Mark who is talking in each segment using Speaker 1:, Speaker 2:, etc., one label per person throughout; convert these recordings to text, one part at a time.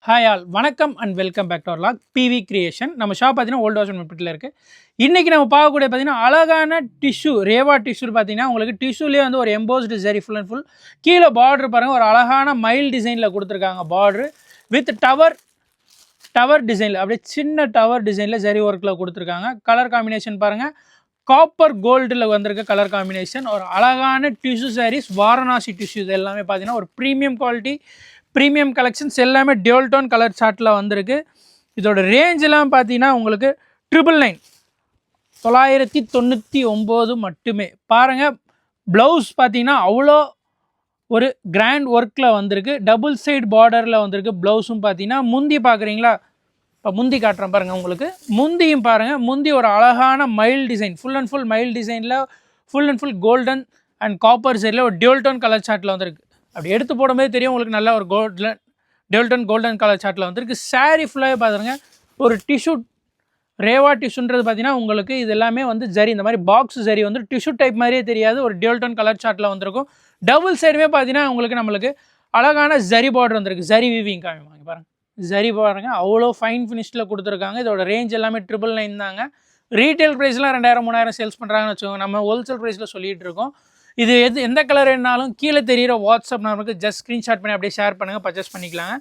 Speaker 1: Hi all வணக்கம் and welcome back to our log PV creation. நம்ம shop பார்த்தீங்கன்னா old house material இருக்குது. இன்றைக்கி நம்ம பார்க்கக்கூடிய பார்த்தீங்கன்னா அழகான டிஷ்யூ ரேவா டிஷ்யூ பார்த்தீங்கன்னா உங்களுக்கு டிஷ்யூலேயே வந்து ஒரு எம்போஸ்டு சரி ஃபுல் அண்ட் ஃபுல் கீழே பார்டர் பாருங்கள், ஒரு அழகான மைல் டிசைனில் கொடுத்துருக்காங்க. பார்டரு வித் டவர் டிசைனில் அப்படியே சின்ன டவர் டிசைனில் சரி ஒர்க்கில் கொடுத்துருக்காங்க. கலர் காம்பினேஷன் பாருங்கள், காப்பர் கோல்டில் வந்திருக்க கலர் காம்பினேஷன். ஒரு அழகான டிஷ்யூ சாரீஸ், வாரணாசி டிஷ்யூ. இது எல்லாமே பார்த்தீங்கன்னா ஒரு ப்ரீமியம் குவாலிட்டி, ப்ரீமியம் கலெக்ஷன்ஸ் எல்லாமே டியூல் டோன் கலர் சார்ட்டில் வந்திருக்கு. இதோட ரேஞ்செலாம் பார்த்தீங்கன்னா உங்களுக்கு 999 மட்டுமே. பாருங்கள், ப்ளவுஸ் பார்த்தீங்கன்னா அவ்வளோ ஒரு கிராண்ட் ஒர்க்கில் வந்திருக்கு. டபுள் சைடு பார்டரில் வந்திருக்கு. ப்ளவுஸும் பார்த்தீங்கன்னா முந்தி பார்க்குறீங்களா, இப்போ முந்தி காட்டுறேன் பாருங்கள். உங்களுக்கு முந்தியும் பாருங்கள், முந்தி ஒரு அழகான மைல் டிசைன், ஃபுல் அண்ட் ஃபுல் மைல் டிசைனில் full and full golden and copper சைடில் ஒரு டியூல் டோன் கலர் சார்ட்டில் வந்திருக்கு. அப்படி எடுத்து போடும்போது தெரியும் உங்களுக்கு நல்ல ஒரு கோல்டன் கலர் சார்ட்டில் வந்துருக்கு. சாரீ ஃபுல்லாகவே பார்த்துருங்க, ஒரு டிஷ்யூ ரேவா டிஷ்யூன்றது பார்த்தீங்கன்னா உங்களுக்கு இது எல்லாமே வந்து ஜரி, இந்த மாதிரி பாக்ஸ் ஜரி வந்து டிஷ்யூ டைப் மாதிரியே தெரியாது, ஒரு டியூல்டன் கலர் சார்ட்டில் வந்திருக்கும். டபுள் சைடுமே பார்த்தீங்கன்னா நம்மளுக்கு அழகான ஜரி பார்டர் வந்திருக்கு. ஜரி வீவிங் காமிப்பாங்க பாருங்கள், ஜரி பாருங்கள், அவ்வளோ ஃபைன் ஃபினிஷில் கொடுத்துருக்காங்க. இதோட ரேஞ்ச் எல்லாமே 999 தாங்க. ரீட்டைல் ப்ரைஸ்லாம் 2000-3000 சேல்ஸ் பண்ணுறாங்கன்னு வச்சுக்கோங்க. நம்ம ஹோல்சேல் ப்ரைஸில் சொல்லிகிட்டு இருக்கோம். இது எந்த கலர் வேணாலும் கீழே தெரிகிற வாட்ஸ்அப் நம்பருக்கு ஜஸ்ட் ஸ்க்ரீன்ஷாட் பண்ணி அப்படியே ஷேர் பண்ணுங்கள், பர்ச்சேஸ் பண்ணிக்கலாங்க.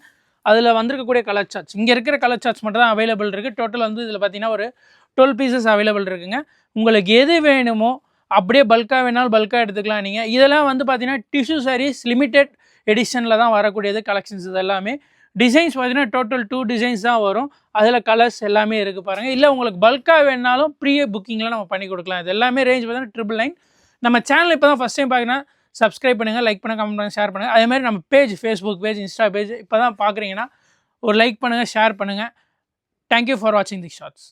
Speaker 1: அதில் வந்திருக்கக்கூடிய கலர் சார்ட்ஸ், இங்கே இருக்கிற கலர் சார்ட்ஸ் மட்டும் தான் அவைலபிள் இருக்குது. டோட்டல் வந்து இதில் பார்த்தீங்கன்னா ஒரு 12 பீசஸ் அவைலபிள் இருக்குங்க. உங்களுக்கு எது வேணுமோ அப்படியே பல்காக வேணாலும் பல்காக எடுத்துக்கலாம் நீங்கள். இதெல்லாம் வந்து பார்த்தீங்கன்னா டிஷ்யூ சாரீஸ் லிமிடெட் எடிஷனில் தான் வரக்கூடியது கலெக்ஷன்ஸ். இது எல்லாமே டிசைன்ஸ் பார்த்தீங்கன்னா டோட்டல் 2 டிசைன்ஸ் தான் வரும். அதில் கலர்ஸ் எல்லாமே இருக்குது பாருங்கள். இல்லை உங்களுக்கு பல்காக வேணாலும் ப்ரீ புக்கிங்கில் நம்ம பண்ணி கொடுக்கலாம். இது எல்லாமே ரேஞ்ச் பார்த்தீங்கன்னா 999. நம்ம சேனல் இப்போ தான் ஃபஸ்ட் டைம் பார்க்குறீங்கன்னா சப்ஸ்கிரைப் பண்ணுங்கள், லைக் பண்ணுங்கள், கமெண்ட் பண்ணுங்கள், ஷேர் பண்ணுங்கள். அதேமாதிரி நம்ம page, Facebook page, Insta page இப்போ தான் பார்க்குறீங்கன்னா ஒரு லைக் பண்ணுங்கள், ஷேர் பண்ணுங்கள். தேங்க்யூ ஃபார் வாட்சிங் தி ஷார்ட்ஸ்.